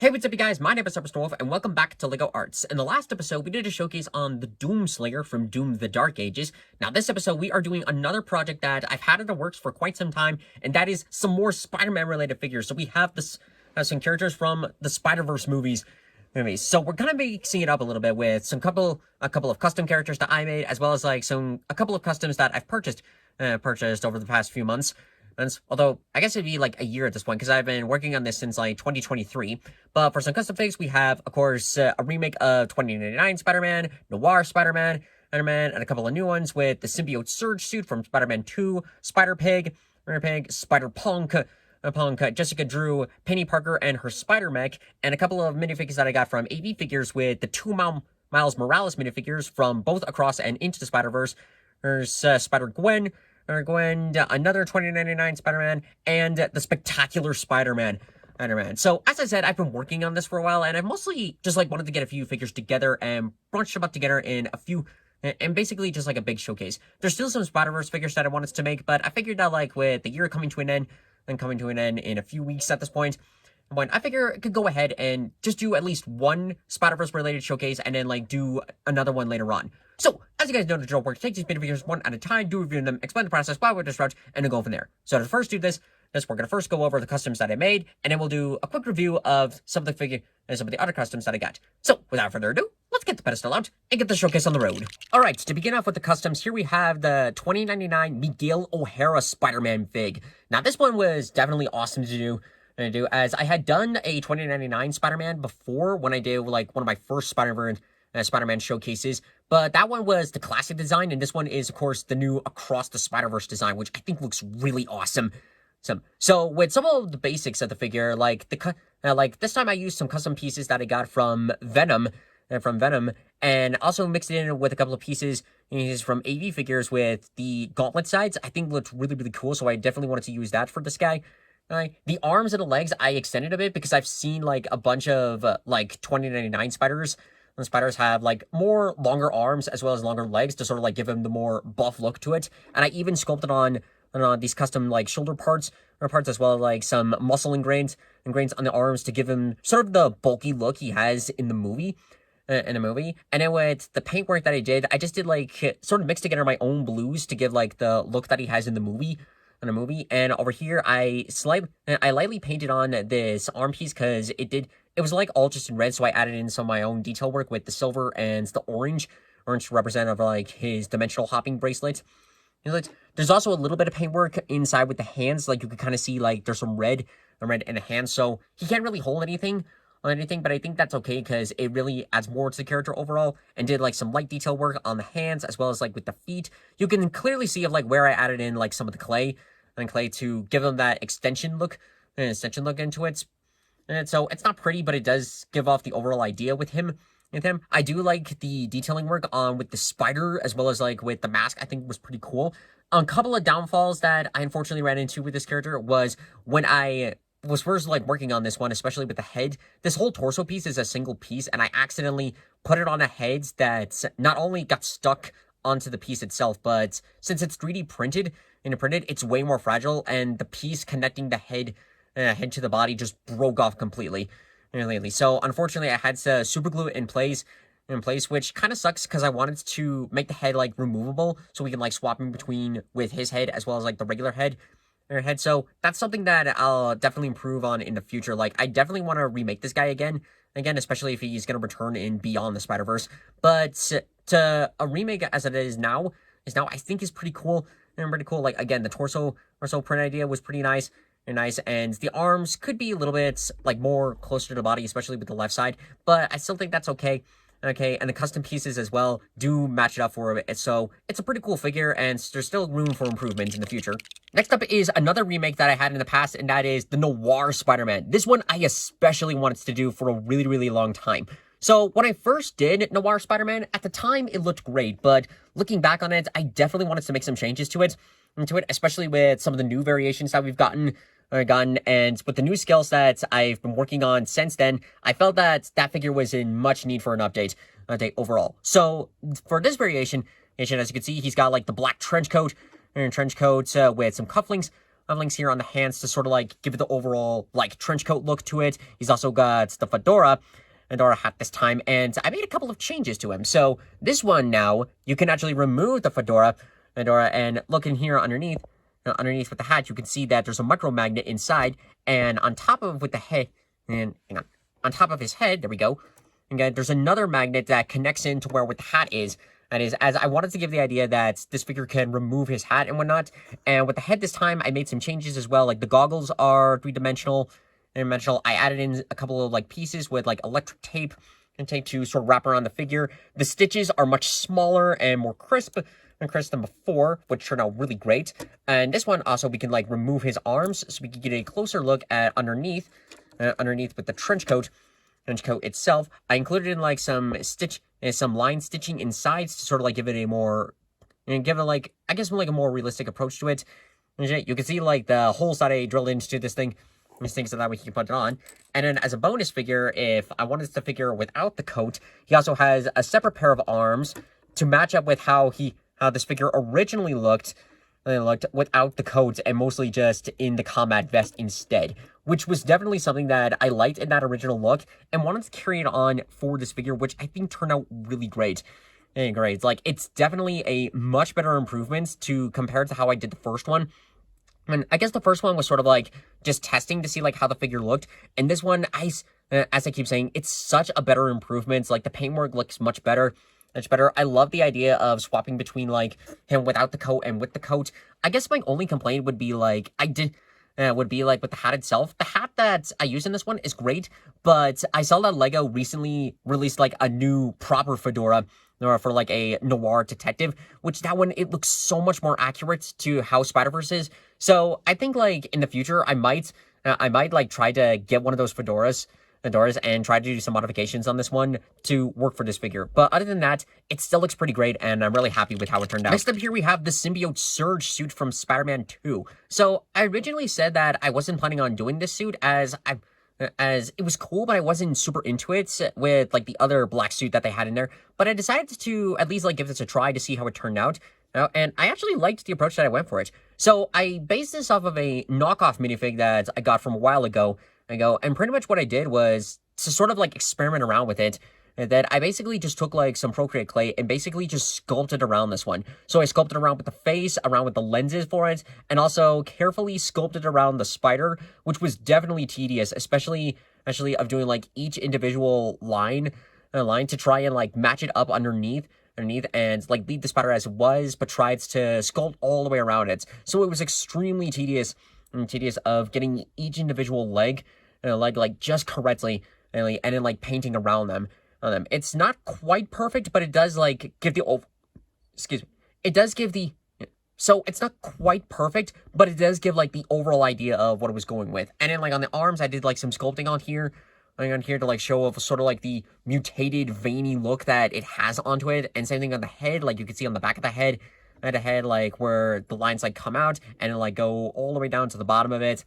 Hey, what's up, you guys? My name is Superstorm, and welcome back to LEGO Arts. In the last episode, we did a showcase on the Doomslayer from Doom the Dark Ages. Now, this episode, we are doing another project that I've had in the works for quite some time, and that is some more Spider-Man related figures. So we have this some characters from the Spider-Verse movies. So we're gonna be mixing it up a little bit with a couple of custom characters that I made, as well as like a couple of customs that I've purchased over the past few months. Although, I guess it'd be like a year at this point, because I've been working on this since like 2023. But for some custom figs, we have, of course, a remake of 2099 Spider-Man, Noir Spider-Man, and a couple of new ones with the symbiote Surge suit from Spider-Man 2, Spider-Pig, Spider-Punk, Jessica Drew, Penny Parker, and her Spider-Mech, and a couple of minifigures that I got from AV Figures with the two Miles Morales minifigures from both Across and Into the Spider-Verse. There's Spider-Gwen, another 2099 Spider-Man, and the Spectacular Spider-Man. So, as I said, I've been working on this for a while, and I've mostly just wanted to get a few figures together and bunched them up together in a few, and basically just like a big showcase. There's still some Spider-Verse figures that I wanted to make, but I figured that with the year coming to an end, in a few weeks at this point, I figure I could go ahead and just do at least one Spider-Verse related showcase and then do another one later on. So, as you guys know, the drill works. Take these minifigures one at a time, do review them, explain the process, why we're disrupt, and then go from there. So to first do this, we're going to first go over the customs that I made, and then we'll do a quick review of some of the other customs that I got. So, without further ado, let's get the pedestal out and get the showcase on the road. Alright, to begin off with the customs, here we have the 2099 Miguel O'Hara Spider-Man fig. Now, this one was definitely awesome to do, as I had done a 2099 Spider-Man before when I did one of my first Spider-Man showcases, but that one was the classic design, and this one is, of course, the new Across the Spider-Verse design, which I think looks really awesome. So with some of the basics of the figure, this time I used some custom pieces that I got from Venom, and also mixed it in with a couple of pieces from AV Figures with the gauntlet sides. I think looked really, really cool, so I definitely wanted to use that for this guy. The arms and the legs I extended a bit because I've seen a bunch of 2099 spiders. And spiders have more longer arms as well as longer legs to sort of give them the more buff look to it. And I even sculpted on these custom shoulder parts as well as some muscle ingrains on the arms to give him sort of the bulky look he has in the movie. And then with the paintwork that I did sort of mixed together my own blues to give the look that he has in the movie. And over here I lightly painted on this arm piece because it was all just in red, so I added in some of my own detail work with the silver and the orange representative of his dimensional hopping bracelet. There's also a little bit of paintwork inside with the hands, you can kind of see there's some red in the hands, so he can't really hold anything, but I think that's okay because it really adds more to the character overall. And did some light detail work on the hands as well as with the feet. You can clearly see where I added in some of the clay to give him that extension look into it. And so it's not pretty, but it does give off the overall idea with him. I do like the detailing work on with the spider as well as with the mask. I think was pretty cool. A couple of downfalls that I unfortunately ran into with this character was when I was first working on this one, especially with the head. This whole torso piece is a single piece, and I accidentally put it on a head that not only got stuck onto the piece itself, but since it's 3D printed, it's way more fragile, and the piece connecting the head to the body just broke off completely. So unfortunately, I had to super glue it in place, which kind of sucks because I wanted to make the head removable so we can swap in between with his head as well as the regular head. So that's something that I'll definitely improve on in the future. I definitely want to remake this guy again, especially if he's going to return in Beyond the Spider-Verse. But to a remake as it is now, I think is pretty cool. Again, the torso print idea was pretty nice. And the arms could be a little bit more closer to the body, especially with the left side, but I still think that's okay. And the custom pieces as well do match it up for it, so it's a pretty cool figure, and there's still room for improvement in the future. Next up is another remake that I had in the past, and that is the Noir Spider-Man. This one I especially wanted to do for a really, really long time. So when I first did Noir Spider-Man, at the time it looked great, but looking back on it, I definitely wanted to make some changes to it, especially with some of the new variations that we've gotten, and with the new skill sets I've been working on since then, I felt that that figure was in much need for an update overall. So for this variation, as you can see, he's got the black trench coat with some cufflinks links here on the hands to sort of like give it the overall like trench coat look to it. He's also got the fedora hat this time, and I made a couple of changes to him. So this one now, you can actually remove the fedora, and look in here underneath with the hat, you can see that there's a micro magnet inside, and on top of with the head, and hang on top of his head, there we go. Again, there's another magnet that connects into where the hat is. That is, as I wanted to give the idea that this figure can remove his hat and whatnot. And with the head this time, I made some changes as well. Like the goggles are three-dimensional. I added in a couple of like pieces with like electric tape and tape to sort of wrap around the figure. The stitches are much smaller and more crisp than before, which turned out really great. And this one also, we can like remove his arms so we can get a closer look at underneath with the trench coat itself. I included in like some line stitching inside to sort of like give it a more, like, I guess like a more realistic approach to it. You can see like the holes that I drilled into this thing so that way you can put it on. And then as a bonus figure, if I wanted the figure without the coat, he also has a separate pair of arms to match up with how this figure originally looked without the coat and mostly just in the combat vest instead, which was definitely something that I liked in that original look and wanted to carry it on for this figure, which I think turned out really great. Like, it's definitely a much better improvement compared to how I did the first one. And I guess the first one was sort of like just testing to see like how the figure looked, and this one, as I keep saying, it's such a better improvement. Like the paintwork looks much better. I love the idea of swapping between like him without the coat and with the coat. I guess my only complaint would be like with the hat itself. The hat that I use in this one is great, but I saw that LEGO recently released like a new proper fedora for like a noir detective, which that one, it looks so much more accurate to how Spider-Verse is. So I think like in the future, I might like try to get one of those fedoras and try to do some modifications on this one to work for this figure. But other than that, it still looks pretty great, and I'm really happy with how it turned out. Next up here, we have the Symbiote Surge suit from Spider-Man 2. So I originally said that I wasn't planning on doing this suit as it was cool, but I wasn't super into it with like the other black suit that they had in there. But I decided to at least like give this a try to see how it turned out. And I actually liked the approach that I went for it. So I based this off of a knockoff minifig that I got from a while ago. And pretty much what I did was to sort of like experiment around with it. That I basically just took like some Procreate clay and basically just sculpted around this one. So I sculpted around with the face, around with the lenses for it, and also carefully sculpted around the spider, which was definitely tedious, especially of doing like each individual line to try and like match it up underneath and like leave the spider as it was, but tried to sculpt all the way around it. So it was extremely tedious of getting each individual leg like just correctly and then like painting around them. It's not quite perfect, but it does like give the so it's not quite perfect, but it does give like the overall idea of what it was going with. And then like on the arms, I did like some sculpting on here to like show off sort of like the mutated veiny look that it has onto it. And same thing on the head, like you can see on the back of the head, like where the lines like come out and then like go all the way down to the bottom of it.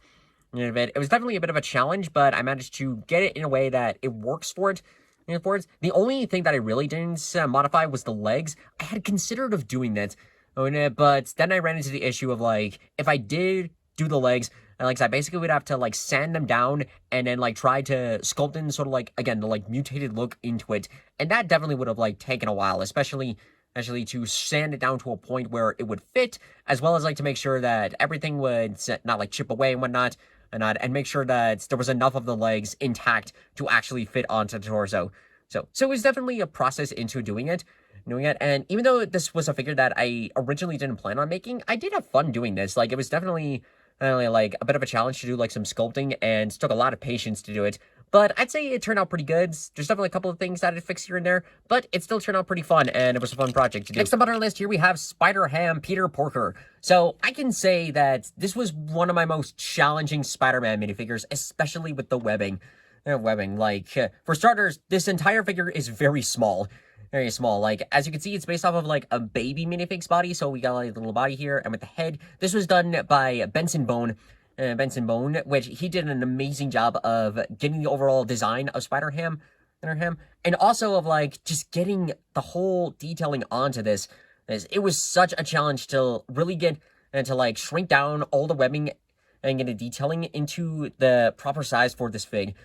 It was definitely a bit of a challenge, but I managed to get it in a way that it works for it. The only thing that I really didn't modify was the legs. I had considered of doing that, but then I ran into the issue of like, if I did do the legs, I basically would have to like sand them down and then like try to sculpt in sort of like, again, the like mutated look into it. And that definitely would have like taken a while, especially to sand it down to a point where it would fit, as well as like to make sure that everything would not like chip away and whatnot. And make sure that there was enough of the legs intact to actually fit onto the torso. So it was definitely a process into doing it. And even though this was a figure that I originally didn't plan on making, I did have fun doing this. Like, it was definitely like a bit of a challenge to do like some sculpting, and took a lot of patience to do it. But I'd say it turned out pretty good. There's definitely a couple of things that I'd fix here and there, but it still turned out pretty fun, and it was a fun project to do. Next up on our list here, we have Spider-Ham Peter Porker. So I can say that this was one of my most challenging Spider-Man minifigures, especially with the webbing. Like, for starters, this entire figure is very small. Very small. Like, as you can see, it's based off of like a baby minifig's body. So we got like the little body here, and with the head, this was done by Benson Bone, which he did an amazing job of getting the overall design of Spider-Ham, and also of like just getting the whole detailing onto this. It was such a challenge to really get and to like shrink down all the webbing and get a detailing into the proper size for this fig.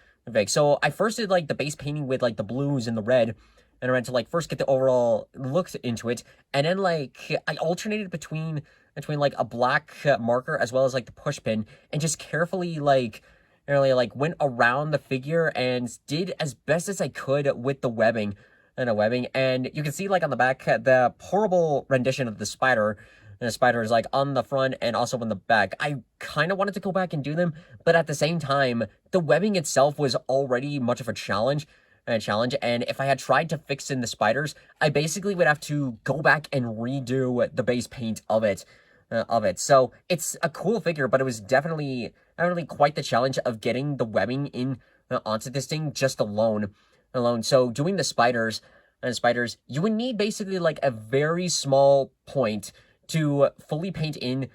So I first did like the base painting with like the blues and the red, and I went to like first get the overall look into it, and then like I alternated between like a black marker as well as like the push pin, and just carefully like really like went around the figure and did as best as I could with the webbing and you can see like on the back the horrible rendition of the spider. And the spider is like on the front and also on the back. I kind of wanted to go back and do them, but at the same time, the webbing itself was already much of a challenge. And if I had tried to fix in the spiders, I basically would have to go back and redo the base paint of it. So it's a cool figure, but it was definitely quite the challenge of getting the webbing in onto this thing just alone. So doing the spiders, you would need basically like a very small point to fully paint in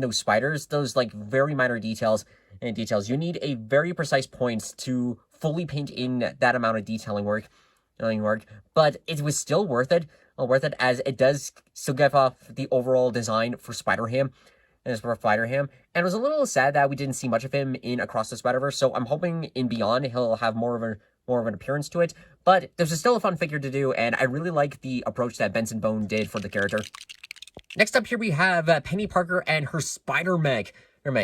those spiders, those like very minor details. You need a very precise point to fully paint in that amount of detailing work. But it was still worth it as it does still give off the overall design for Spider-Ham. And it was a little sad that we didn't see much of him in Across the Spider-Verse, so I'm hoping in Beyond he'll have more of an appearance to it. But this is still a fun figure to do, and I really like the approach that Benson Bone did for the character. Next up here we have Penny Parker and her Spider-Mech.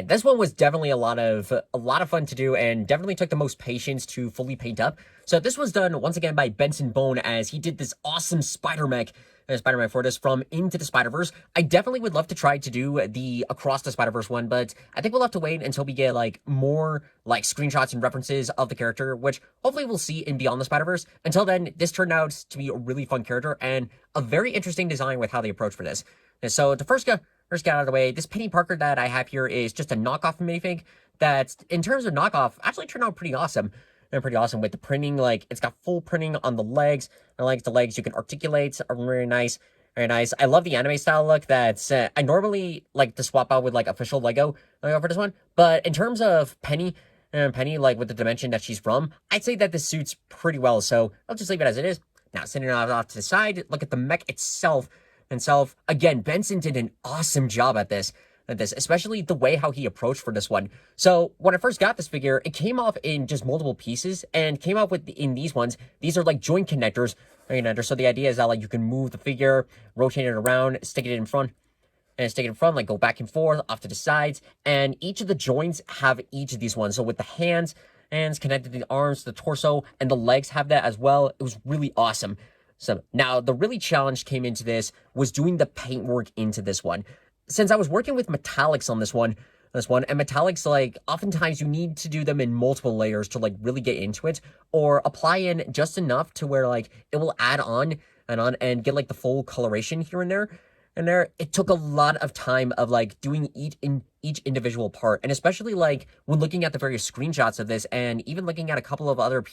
This one was definitely a lot of fun to do, and definitely took the most patience to fully paint up. So this was done once again by Benson Bone, as he did this awesome Spider-Mech for this from Into the Spider-Verse. I definitely would love to try to do the Across the Spider-Verse one, but I think we'll have to wait until we get like more like screenshots and references of the character, which hopefully we'll see in Beyond the Spider-Verse. Until then, this turned out to be a really fun character and a very interesting design with how they approach for this. And so to first get out of the way, this Penny Parker that I have here is just a knockoff minifig that, in terms of knockoff, actually turned out pretty awesome. With the printing, like, it's got full printing on the legs. I like the legs you can articulate, are very nice. I love the anime style look that's, I normally like to swap out with, like, official Lego for this one. But in terms of Penny, like, with the dimension that she's from, I'd say that this suits pretty well. So I'll just leave it as it is. Now, sitting off to the side, look at the mech itself. Again, Benson did an awesome job at this, especially the way how he approached for this one. So when I first got this figure, it came off in just multiple pieces and came off in these ones. These are like joint connectors. So the idea is that like you can move the figure, rotate it around, stick it in front, like go back and forth, off to the sides. And each of the joints have each of these ones. So with the hands connected to the arms, the torso, and the legs have that as well. It was really awesome. So now the really challenge came into this was doing the paint work into this one. Since I was working with metallics on this one, and metallics, like, oftentimes you need to do them in multiple layers to, like, really get into it, or apply in just enough to where, like, it will add on and get, like, the full coloration here and there. And it took a lot of time of, like, doing each individual part, and especially, like, when looking at the various screenshots of this, and even looking at a couple of other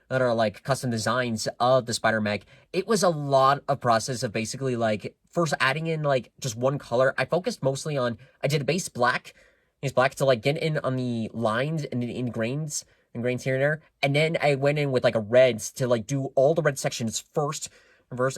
that are like custom designs of the Spider-Mech, it was a lot of process of basically like first adding in like just one color. I focused mostly on, I did a base black to like get in on the lines and in grains here and there. And then I went in with like a reds to like do all the red sections first,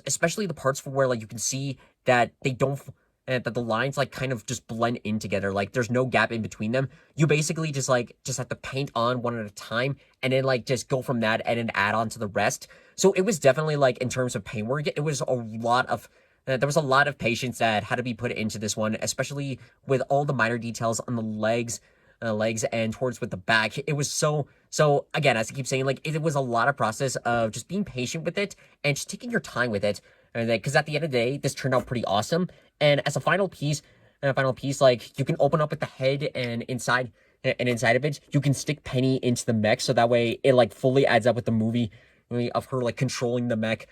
especially the parts where like you can see that they don't, that the lines like kind of just blend in together. Like there's no gap in between them. You basically just have to paint on one at a time and then like just go from that and then add on to the rest. So it was definitely like in terms of paint work, it was a lot of, there was a lot of patience that had to be put into this one, especially with all the minor details on the legs and towards with the back. It was so again, as I keep saying, like it was a lot of process of just being patient with it and just taking your time with it. Because at the end of the day, this turned out pretty awesome. And as a final piece, like you can open up with the head and inside of it, you can stick Penny into the mech, so that way it like fully adds up with the movie of her like controlling the mech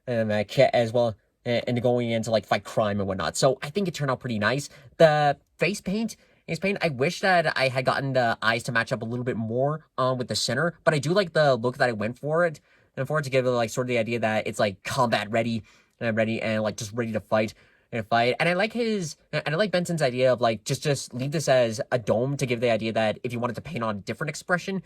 as well, and going into like fight crime and whatnot. So I think it turned out pretty nice. The face paint, I wish that I had gotten the eyes to match up a little bit more with the center, but I do like the look that I went for it, and for it to give it like sort of the idea that it's like combat ready and like just ready to fight. And I like Benson's idea of like just leave this as a dome to give the idea that if you wanted to paint on a different expression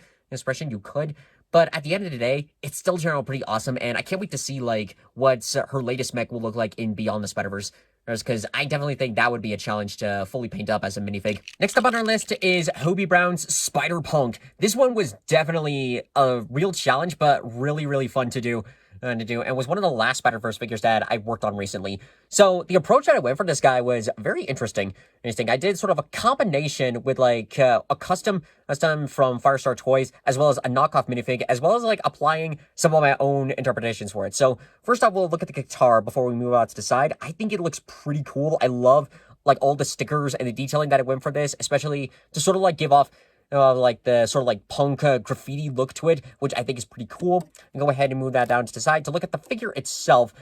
you could. But at the end of the day, it still turned out pretty awesome, and I can't wait to see like what her latest mech will look like in Beyond the Spider-Verse. because I definitely think that would be a challenge to fully paint up as a minifig. Next up on our list is Hobie Brown's Spider-Punk. This one was definitely a real challenge, but really, really fun to do. And was one of the last Spider-Verse figures that I worked on recently. So the approach that I went for this guy was very interesting. I did sort of a combination with like a custom from Firestar Toys, as well as a knockoff minifig, as well as like applying some of my own interpretations for it. So first off, we'll look at the guitar before we move out to the side. I think it looks pretty cool. I love like all the stickers and the detailing that I went for this, especially to sort of like give off like the sort of like punk graffiti look to it, which I think is pretty cool. And go ahead and move that down to the side to look at the figure itself.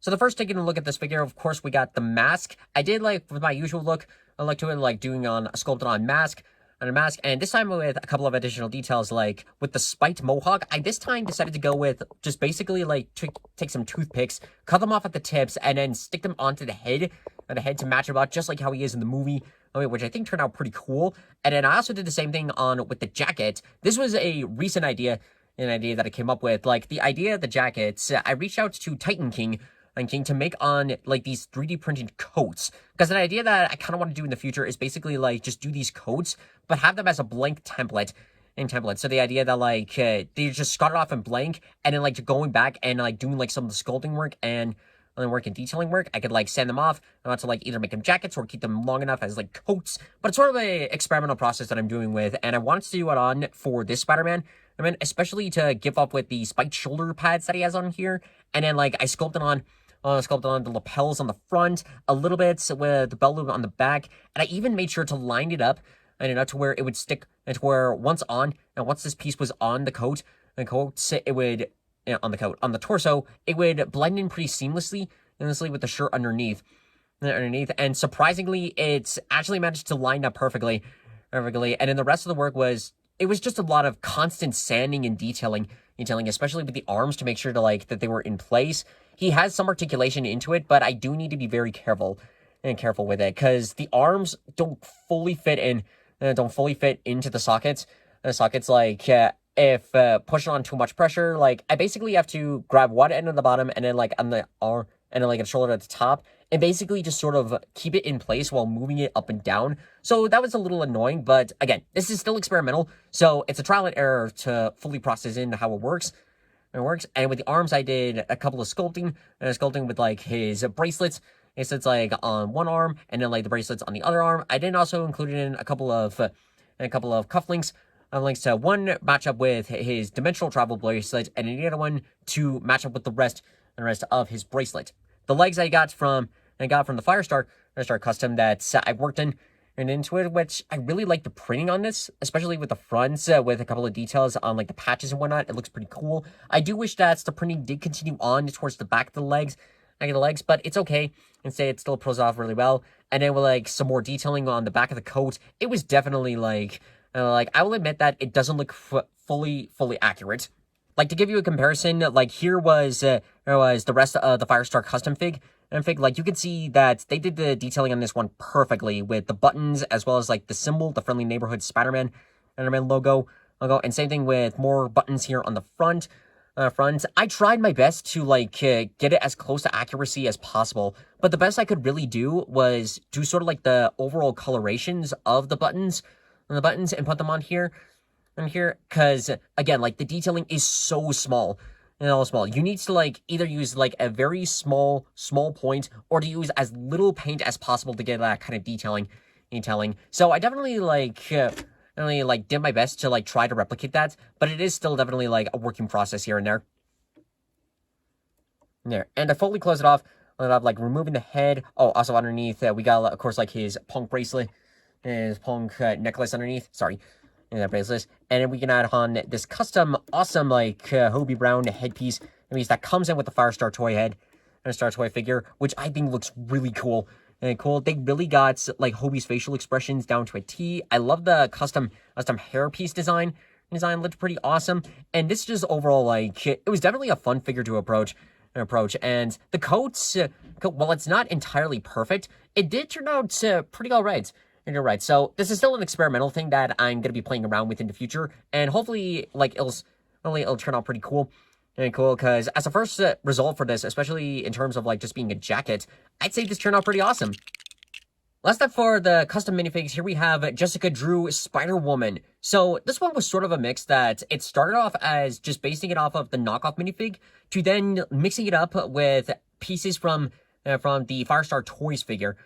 So the first taking a look at this figure, of course, we got the mask. I did like with my usual look, I like to it like doing on a sculpted on mask. And this time with a couple of additional details, like with the spiked mohawk, I this time decided to go with just basically like take some toothpicks, cut them off at the tips, and then stick them onto the head to match him up, just like how he is in the movie, which I think turned out pretty cool. And then I also did the same thing with the jacket. This was a recent idea, an idea that I came up with. Like the idea of the jackets, I reached out to Titan King to make on like these 3D printed coats, because an idea that I kind of want to do in the future is basically like just do these coats but have them as a blank template. So the idea that like they just start it off in blank, and then like going back and like doing like some of the sculpting work and detailing work, I could like send them off to like either make them jackets or keep them long enough as like coats. But it's sort of a experimental process that I'm doing with, and I wanted to do it on for this Spider-Man. I mean, especially to give up with the spiked shoulder pads that he has on here, and then like I sculpted on the lapels on the front a little bit with the belt loop on the back, and I even made sure to line it up and to where it would stick, and to where once this piece was on the coat, it would on the torso, it would blend in pretty seamlessly with the shirt underneath. And surprisingly, it's actually managed to line up perfectly. And then the rest of the work was just a lot of constant sanding and detailing, especially with the arms to make sure to like that they were in place. He has some articulation into it, but I do need to be very careful with it, because the arms don't fully fit into the sockets. Like if pushing on too much pressure, like I basically have to grab one end of the bottom and then like on the arm and then like a shoulder at the top, and basically just sort of keep it in place while moving it up and down. So that was a little annoying, but again, this is still experimental, so it's a trial and error to fully process in how it works. And with the arms, I did a couple of sculpting with like his bracelets. It's like on one arm, and then like the bracelets on the other arm. I did also include in a couple of cufflinks. Links to one match up with his dimensional travel bracelet, and the other one to match up with the rest of his bracelet. The legs I got from the Firestar custom that I worked in and into it, which I really like the printing on this, especially with the fronts, with a couple of details on like the patches and whatnot. It looks pretty cool. I do wish that the printing did continue on towards the back of the legs, but it's okay. And say it still pulls off really well. And then with like some more detailing on the back of the coat, it was definitely like I will admit that it doesn't look fully accurate. Like to give you a comparison, like here was the rest of the Firestar custom fig. Like you can see that they did the detailing on this one perfectly with the buttons, as well as like the symbol, the Friendly Neighborhood Spider-Man logo. And same thing with more buttons here on the front. I tried my best to like get it as close to accuracy as possible, but the best I could really do was do sort of like the overall colorations of the buttons and put them on here. Because again, like the detailing is so small. You need to like either use like a very small point, or to use as little paint as possible to get that kind of detailing. So I definitely did my best to like try to replicate that, but it is still definitely like a working process here and there. And to fully close it off, like removing the head. Oh, also underneath, we got of course like his punk bracelet, his punk necklace underneath. Sorry. And that bracelet, and then we can add on this custom, awesome, like Hobie Brown headpiece. That comes in with the Firestar toy head and a Star Toy figure, which I think looks really cool. They really got like Hobie's facial expressions down to a T. I love the custom hairpiece design. Looked pretty awesome, and this just overall like it was definitely a fun figure to approach. And the coats, while it's not entirely perfect, it did turn out pretty all right. And you're right. So this is still an experimental thing that I'm going to be playing around with in the future. And hopefully, like, it'll turn out pretty cool. And cool, because as a first result for this, especially in terms of like just being a jacket, I'd say this turned out pretty awesome. Last up for the custom minifigs, here we have Jessica Drew Spider-Woman. So this one was sort of a mix that it started off as just basing it off of the knockoff minifig to then mixing it up with pieces from the Firestar Toys figure.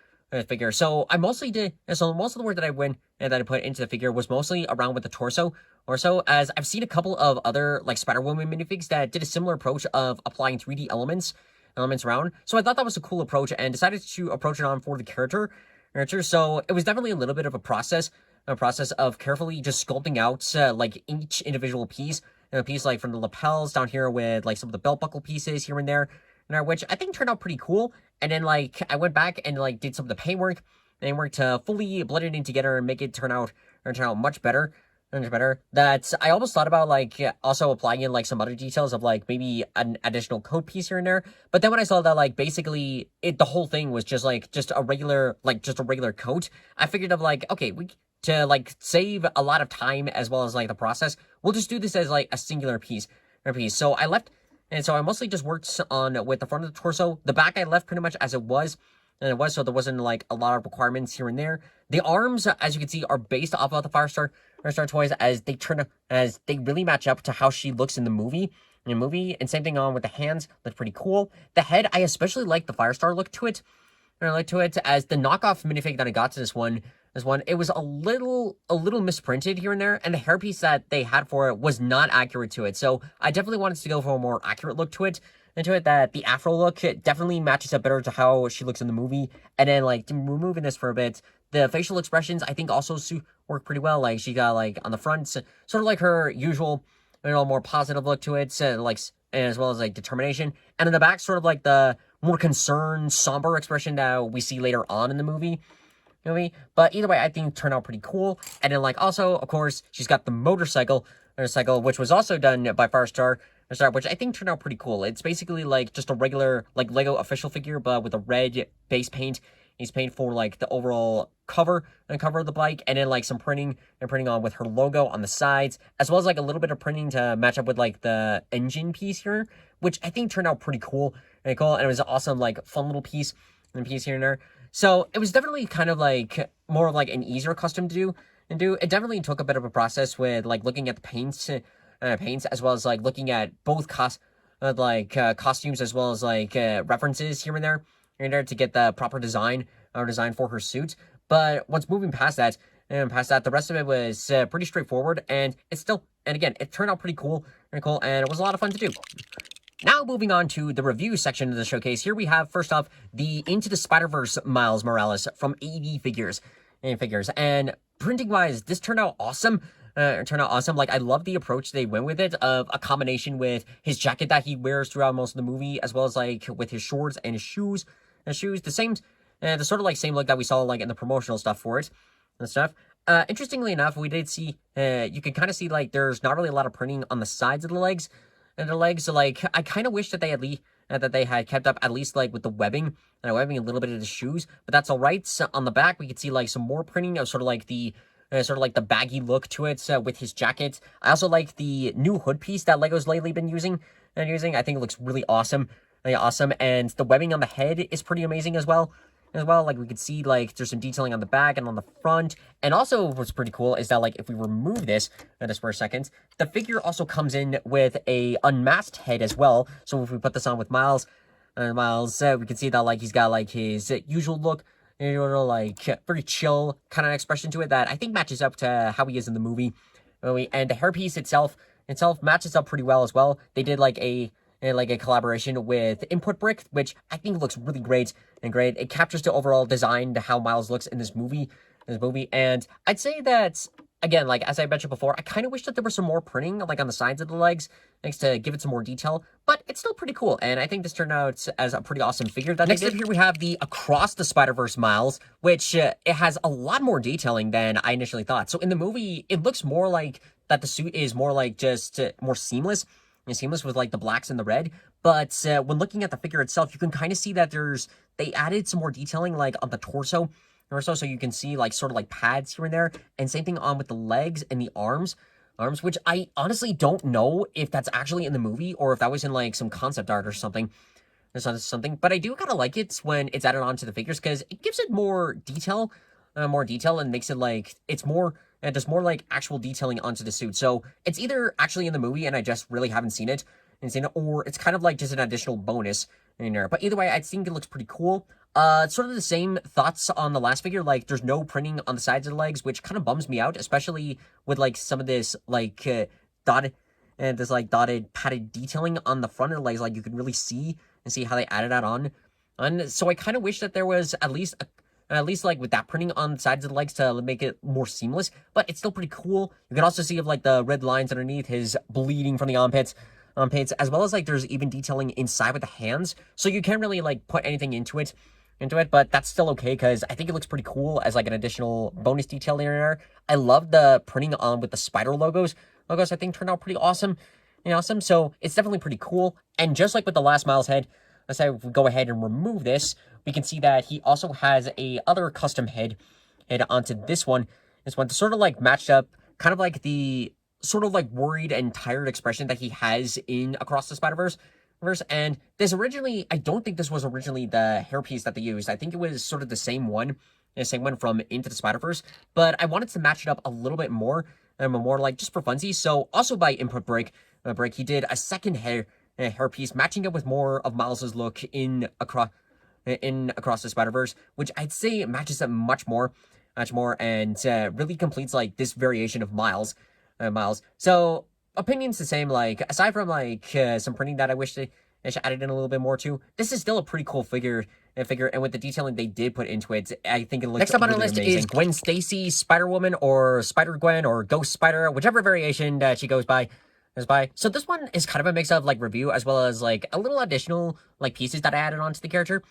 So I mostly did, so most of the work that I went and that I put into the figure was mostly around with the torso or so, as I've seen a couple of other like Spider-Woman minifigs that did a similar approach of applying 3D elements around. So I thought that was a cool approach and decided to approach it on for the character. So it was definitely a little bit of a process of carefully just sculpting out like each individual piece, like from the lapels down here with like some of the belt buckle pieces here and there, which I think turned out pretty cool. And then like I went back and like did some of the paintwork to fully blend it in together and make it turn out much better. That I almost thought about like also applying in like some other details of like maybe an additional coat piece here and there, but then when I saw that like basically the whole thing was just a regular coat, I figured of like, okay, to like save a lot of time as well as like the process, we'll just do this as like a singular piece. So I left, and so I mostly just worked on with the front of the torso. The back I left pretty much as it was. So there wasn't like a lot of requirements here and there. The arms, as you can see, are based off of the Firestar toys, as they really match up to how she looks in the movie. And same thing on with the hands, look pretty cool. The head, I especially like the Firestar look to it. As the knockoff minifig that I got to this one, it was a little misprinted here and there, and the hairpiece that they had for it was not accurate to it. So I definitely wanted to go for a more accurate look to it. That the afro look definitely matches up better to how she looks in the movie. And then like removing this for a bit, the facial expressions I think also work pretty well. Like she got like on the front sort of like her usual, more positive look to it, and as well as like determination, and in the back sort of like the more concerned, somber expression that we see later on in the movie. But either way, I think it turned out pretty cool. And then like also, of course, she's got the motorcycle, which was also done by Firestar, which I think turned out pretty cool. It's basically like just a regular like Lego official figure, but with a red base paint. He's paint for like the overall cover of the bike, and then like some printing on with her logo on the sides, as well as like a little bit of printing to match up with like the engine piece here, which I think turned out pretty cool. And it was an awesome like fun little piece here and there. So it was definitely kind of like more of like an easier custom to do. It definitely took a bit of a process with like looking at the paints as well as like looking at both costumes as well as like references here and there to get the proper design for her suit. But once moving past that, the rest of it was pretty straightforward, and it turned out pretty cool, and it was a lot of fun to do. Now moving on to the review section of the showcase, here we have first off the Into the Spider-Verse Miles Morales from AV Figures, and printing wise, this turned out awesome. Like, I love the approach they went with it, of a combination with his jacket that he wears throughout most of the movie, as well as like with his shorts and his shoes. The same, the sort of like same look that we saw like in the promotional stuff for it and stuff. Interestingly enough, we did see, you can kind of see like there's not really a lot of printing on the sides of the legs. So like I kind of wish that they had kept up at least like with the webbing a little bit of the shoes, but that's all right. So on the back, we could see like some more printing of sort of like the baggy look to it with his jacket. I also like the new hood piece that Lego's lately been using. I think it looks really awesome. And the webbing on the head is pretty amazing as well. Like we could see like there's some detailing on the back and on the front. And also what's pretty cool is that like if we remove this just for a second, the figure also comes in with a unmasked head as well. So if we put this on with Miles, we can see that like he's got like his usual look, like very chill kind of expression to it that I think matches up to how he is in the movie. And the hairpiece itself matches up pretty well as well. They did like a collaboration with Inputbrick, which I think looks really great. It captures the overall design to how Miles looks in this movie. And I'd say that, again, like as I mentioned before, I kind of wish that there was some more printing like on the sides of the legs, thanks to give it some more detail, but it's still pretty cool. And I think this turned out as a pretty awesome figure that Next up here we have the Across the Spider-Verse Miles, which it has a lot more detailing than I initially thought. So in the movie, it looks more like that the suit is more like just more seamless with like the blacks and the red. But when looking at the figure itself, you can kind of see that they added some more detailing like on the torso or so you can see like sort of like pads here and there, and same thing on with the legs and the arms which I honestly don't know if that's actually in the movie or if that was in like some concept art or something. But I do kind of like it when it's added onto the figures because it gives it more detail and makes it like it's more and does more like actual detailing onto the suit. So it's either actually in the movie and I just really haven't seen it, or it's kind of like just an additional bonus in there. But either way, I think it looks pretty cool. Sort of the same thoughts on the last figure. Like, there's no printing on the sides of the legs, which kind of bums me out, especially with like some of this like dotted and this like dotted padded detailing on the front of the legs. Like, you can really see how they added that on. And so I kind of wish that there was at least like with that printing on the sides of the legs to make it more seamless, but it's still pretty cool. You can also see of like the red lines underneath his bleeding from the armpits, as well as like there's even detailing inside with the hands, so you can't really like put anything into it, but that's still okay because I think it looks pretty cool as like an additional bonus detail in there. I love the printing on with the spider logos. I think turned out pretty awesome. So it's definitely pretty cool. And just like with the last Miles head, let's say if we go ahead and remove this, we can see that he also has a other custom head onto this one. This one to sort of like match up, kind of like the sort of like worried and tired expression that he has in Across the Spider-Verse. And this originally, I don't think this was originally the hairpiece that they used. I think it was sort of the same one from Into the Spider-Verse, but I wanted to match it up a little bit more, more like just for funsies. So also by Inputbrick, he did a second hairpiece matching up with more of Miles's look in Across the Spider-Verse, which I'd say matches up much more, and really completes like this variation of Miles. So opinions the same. Like aside from like some printing that I wish they should added in a little bit more to, this is still a pretty cool figure, and with the detailing they did put into it, I think it looks next up on our list amazing. Is Gwen Stacy, Spider-Woman, or Spider-Gwen, or Ghost Spider, whichever variation that she goes by. So this one is kind of a mix of like review as well as like a little additional like pieces that I added onto the character.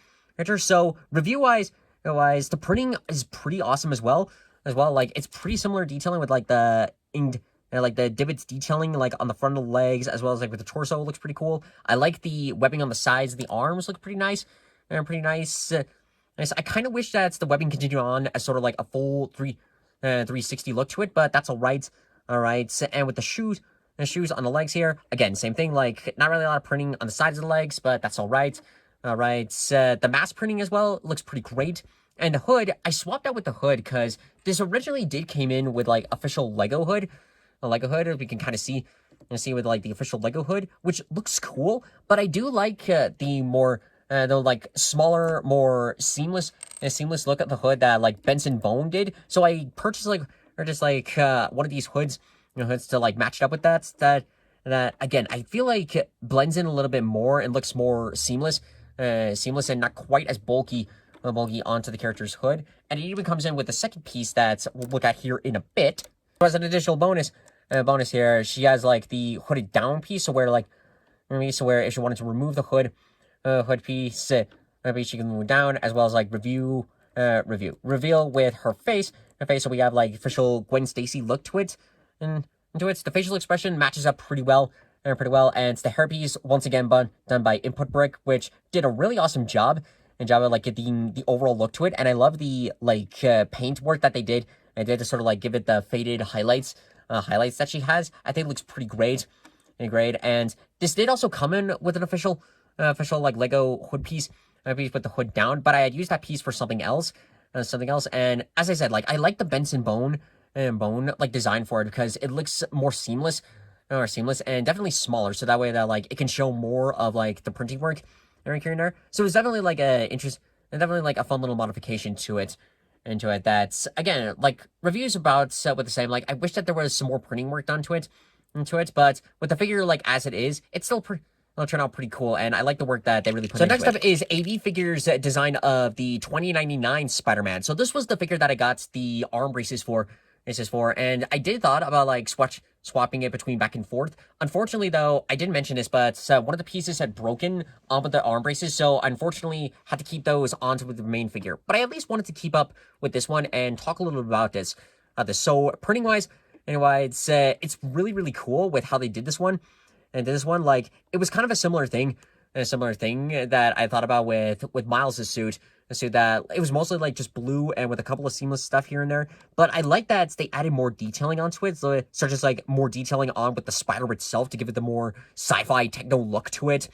So review wise, the printing is pretty awesome as well. Like it's pretty similar detailing with like the like the divots detailing like on the front of the legs as well as like with the torso looks pretty cool. I like the webbing on the sides of the arms look pretty nice. Nice. I kind of wish that the webbing continued on as sort of like a full 360 look to it, but that's all right. And with the shoes on the legs here, again, same thing. Like not really a lot of printing on the sides of the legs, but that's all right. The mask printing as well looks pretty great. And the hood, I swapped out with the hood because this originally came in with like official Lego hood. A Lego hood, we can kind of see with like the official Lego hood, which looks cool. But I do like the more the like smaller, more seamless look at the hood that like Benson Bone did. So I purchased one of these hoods, hoods to like match it up with that again I feel like blends in a little bit more and looks more seamless and not quite as bulky onto the character's hood. And it even comes in with the second piece that we'll look at here in a bit. As an additional bonus here, she has like the hooded down piece, so where if she wanted to remove the hood piece, maybe she can move it down, as well as like reveal with her face. So we have like official Gwen Stacy look to it, and the facial expression matches up pretty well. And it's the hairpiece once again done by Inputbrick, which did a really awesome job of like getting the overall look to it. And I love the like paint work that they did. To sort of like give it the faded highlights that she has. I think it looks pretty great. And this did also come in with an official like Lego hood piece with the hood down, but I had used that piece for something else. And as I said, like I like the Benson Bone like design for it because it looks more seamless and definitely smaller, so that way that like it can show more of like the printing work here and there. So it's definitely like a fun little modification to it. That's again like reviews about with the same. Like I wish that there was some more printing work done to it, but with the figure like as it is, it's still it'll turn out pretty cool, and I like the work that they really put into it. So next up is AV Figures design of the 2099 Spider-Man. So this was the figure that I got the arm braces for. And I did thought about like swapping it between back and forth. Unfortunately, though, I didn't mention this, but one of the pieces had broken on with the arm braces, so unfortunately had to keep those onto the main figure. But I at least wanted to keep up with this one and talk a little bit about this. So printing wise, it's really, really cool with how they did this one. And this one, like, it was kind of a similar thing that I thought about with Miles' suit. a suit that it was mostly like just blue and with a couple of seamless stuff here and there. But I like that they added more detailing onto it, so such as like more detailing on with the spider itself to give it the more sci-fi techno look to it.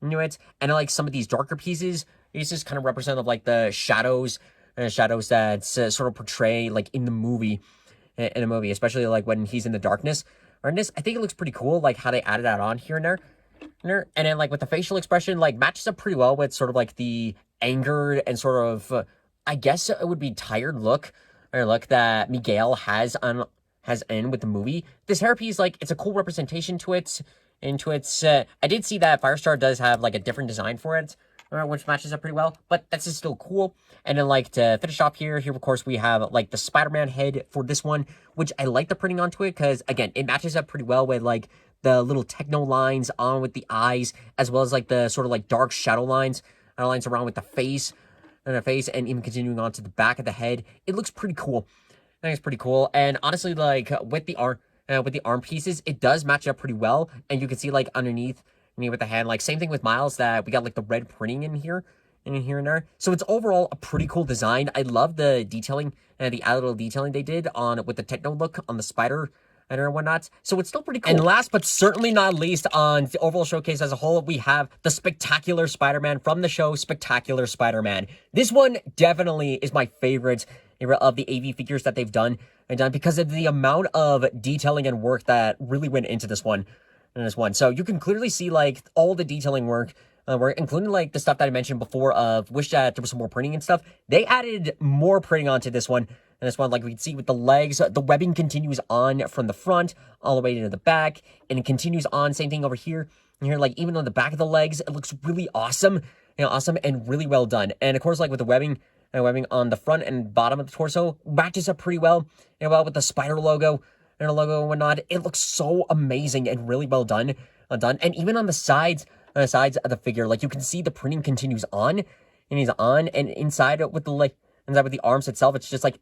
And I like some of these darker pieces. These just kind of represent like the shadows that sort of portray like in the movie, especially like when he's in the darkness. Or in this, I think it looks pretty cool, like how they added that on here and there. And then like with the facial expression, like matches up pretty well with sort of like the angered and sort of, I guess it would be tired look that Miguel has in with the movie. This hairpiece, like it's a cool representation to it. I did see that Firestar does have like a different design for it, which matches up pretty well, but that's just still cool. And then like to finish off here of course we have like the Spider-Man head for this one, which I like the printing onto it because again, it matches up pretty well with like the little techno lines on with the eyes, as well as like the sort of like dark shadow lines around with the face and even continuing on to the back of the head. It looks pretty cool. I think it's pretty cool. And honestly, like with the arm pieces, it does match up pretty well. And you can see like underneath with the hand, like same thing with Miles, that we got like the red printing in here and there. So it's overall a pretty cool design. I love the detailing and the added little detailing they did on with the techno look on the spider and whatnot. So it's still pretty cool. And last but certainly not least, on the overall showcase as a whole, we have the Spectacular Spider-Man from the show Spectacular Spider-Man. This one definitely is my favorite of the AV figures that they've done because of the amount of detailing and work that really went into this one. So you can clearly see like all the detailing work, including like the stuff that I mentioned before of wish that there was some more printing and stuff. They added more printing onto this one. And this one, like we can see with the legs, the webbing continues on from the front all the way to the back, and it continues on. Same thing over here. And here, like even on the back of the legs, it looks really awesome, awesome and really well done. And of course, like with the webbing on the front and bottom of the torso, matches up pretty well, with the spider logo and and whatnot. It looks so amazing and really well done. And even on the sides of the figure, like you can see the printing continues on, and he's on, and inside with the like. And with the arms itself, it's just like,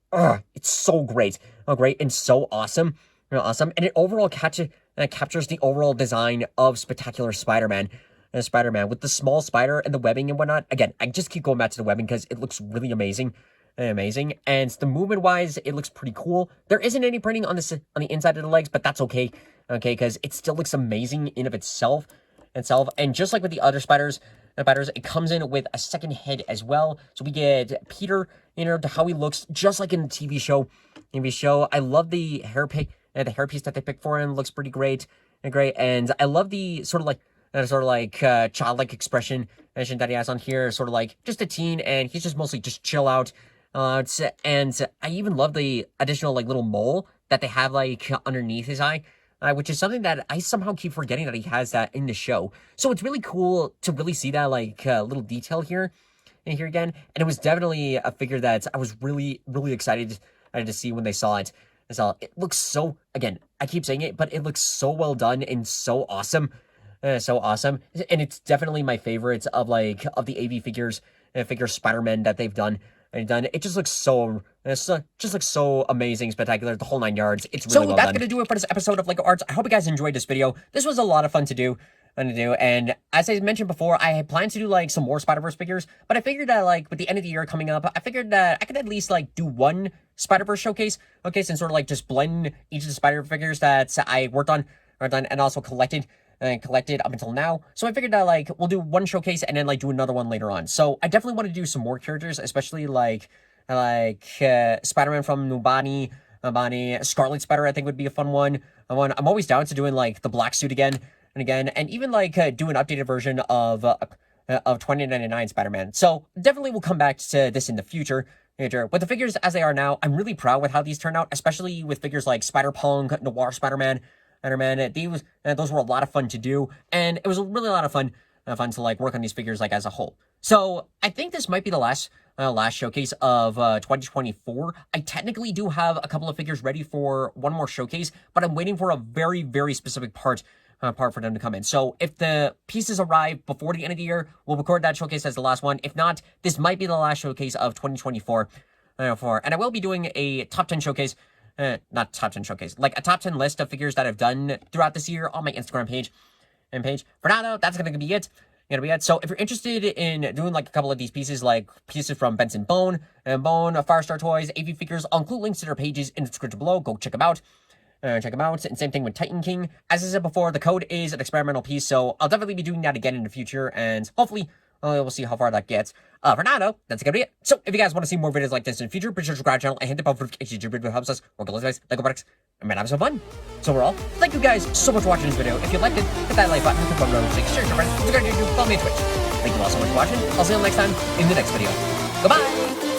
it's so great. Great and so awesome. Awesome. And it overall captures the overall design of Spectacular Spider-Man. With the small spider and the webbing and whatnot. Again, I just keep going back to the webbing because it looks really amazing. And the movement-wise, it looks pretty cool. There isn't any printing on the inside of the legs, but that's okay. Because it still looks amazing in of itself. And just like with the other spiders, it comes in with a second head as well. So we get Peter, to how he looks just like in the TV show. I love the hairpiece that they picked for him. Looks pretty great. And I love the sort of like childlike expression that he has on here. Sort of like just a teen, and he's just mostly just chill out. And I even love the additional like little mole that they have like underneath his eye. Which is something that I somehow keep forgetting that he has that in the show. So it's really cool to really see that like little detail here again. And it was definitely a figure that I was really, really excited to see when they saw it. It looks so, again, I keep saying it, but it looks so well done and so awesome. And it's definitely my favorite of the AV figures, Spider-Man that they've done. It just looks so amazing, spectacular, the whole 9 yards. It's really well done. So that's gonna do it for this episode of LEGO Arts. I hope you guys enjoyed this video. This was a lot of fun to do. And as I mentioned before, I had planned to do like some more Spider-Verse figures, but I figured that like with the end of the year coming up, I figured that I could at least like do one Spider-Verse showcase, and sort of like just blend each of the Spider figures that I worked on and also collected up until now. So I figured that like we'll do one showcase and then like do another one later on. So I definitely want to do some more characters, especially like Spider-Man from Nubani, Scarlet Spider I think would be a fun one. I'm always down to doing like the black suit again, and even like do an updated version of 2099 Spider-Man. So definitely we'll come back to this in the future. With the figures as they are now, I'm really proud with how these turn out, especially with figures like Spider-Punk, Noir Spider-Man, those were a lot of fun to do, and it was really a lot of fun to like work on these figures like as a whole. So I think this might be the last showcase of 2024. I technically do have a couple of figures ready for one more showcase, but I'm waiting for a very, very specific part for them to come in. So if the pieces arrive before the end of the year, we'll record that showcase as the last one. If not, this might be the last showcase of 2024. And I will be doing a top 10 showcase. Not top 10 showcase, like a top 10 list of figures that I've done throughout this year on my Instagram page. For now, though, that's going to be it. gonna be it. So if you're interested in doing like a couple of these pieces, like pieces from Benson Bone and Firestar Toys, AV figures, I'll include links to their pages in the description below. Go check them out. And same thing with Titan King. As I said before, the code is an experimental piece, so I'll definitely be doing that again in the future, and hopefully we'll see how far that gets. For now, though, that's gonna be it. So if you guys want to see more videos like this in the future, be sure to subscribe to the channel and hit the bell notifications. Your video helps us work on those Lego products and man, have some fun. So overall, thank you guys so much for watching this video. If you liked it, hit that like button, hit the bell notification, share it with your friends, subscribe to YouTube, follow me on Twitch. Thank you all so much for watching. I'll see you all next time in the next video. Goodbye!